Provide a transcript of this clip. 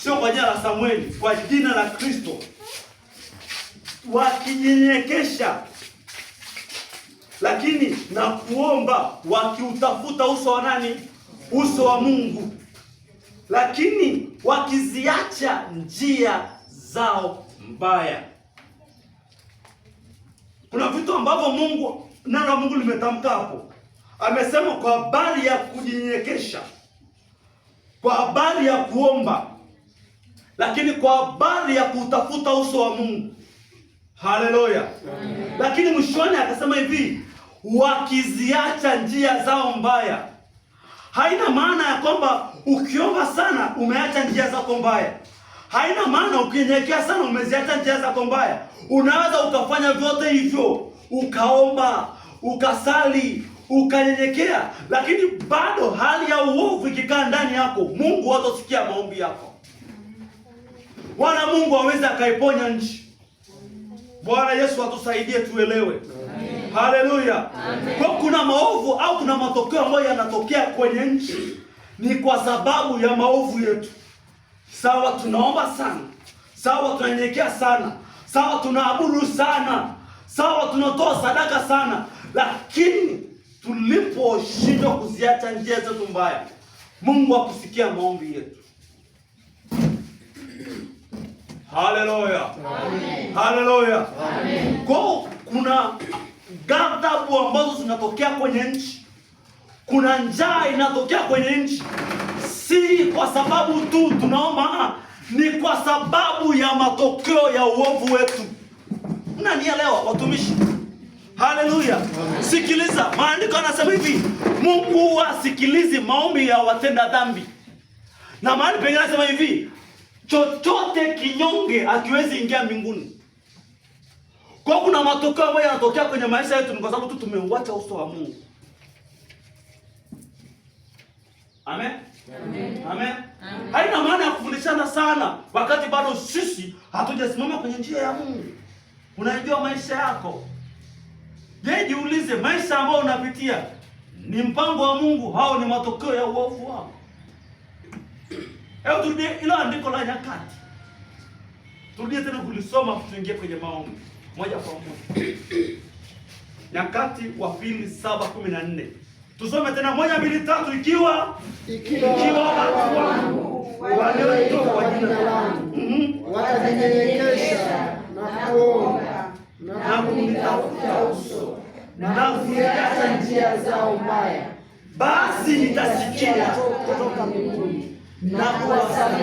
sio kwa jina la Samueli, kwa jina la Kristo, wakijinyenyekesha, lakini na kuomba, wakiutafuta uso wa nani? Uso wa Mungu, lakini wakiziacha njia zao mbaya. Kuna vitu ambavyo Mungu, neno la Mungu limetamka hapo. Amesema kwa habari ya kujinyenyekesha, kwa habari ya kuomba, lakini kwa habari ya kutafuta uso wa Mungu. Haleluya. Lakini mwishoni akasema hivi, wakiziacha njia zao mbaya. Haina maana ya kwamba ukiomba sana umeacha njia zako mbaya. Haina maana ukinyenyekea sana umeziacha njia zako mbaya. Unaweza ukafanya vyote hivyo, ukaomba, ukasali, ukanyenyekea, lakini bado hali ya uovu ikikaa ndani yako, Mungu hatasikia maombi yako, wala Mungu hawezi akaiponya nchi. Bwana Yesu atusaidie tuelewe. Haleluya. Kwa kuna maovu au kuna matokeo ambayo yanatokea kwenye nchi ni kwa sababu ya maovu yetu. Sawa, tunaomba sana, sawa, tunanyenyekea sana, sawa, tunaabudu sana, sawa, tunatoa sadaka sana, lakini tuliposhindwa kuziacha njia zetu mbaya, Mungu hakusikia maombi yetu. Haleluya. Haleluya. Kwa kuna ghadhabu ambazo zinatokea kwenye nchi, kuna njaa inatokea kwenye nchi, si kwa sababu tu tunaomba, ni kwa sababu ya matokeo ya uovu wetu. Mnanielewa watumishi? Haleluya. Sikiliza, maandiko yanasema hivi, Mungu hasikilizi maombi ya watenda dhambi. Na mahali pengine anasema hivi, chochote kinyonge hakiwezi ingia mbinguni. Kwa kuna matokeo ambayo yanatokea kwenye maisha yetu ni kwa sababu tu tumeuacha uso wa Mungu. Amen. Amen. Amen. Amen. Haina maana ya kufundishana sana wakati bado sisi hatujasimama kwenye njia ya Mungu. Unajua maisha yako. Je, jiulize, maisha ambayo unapitia ni mpango wa Mungu au ni matokeo ya uovu wako? Hebu turudie ilo andiko la Nyakati. Turudie tena kulisoma, tuingie kwenye maombi moja kwa moja. Nyakati wa pili 7:14. Tusome tena 1, 2, 3. Ikiwa watu wangu walioitwa kwa jina langu watajinyenyekesha na kuomba na kunitafuta uso na kuziacha njia zao mbaya, basi nitasikia kutoka mbinguni na kuwasamehe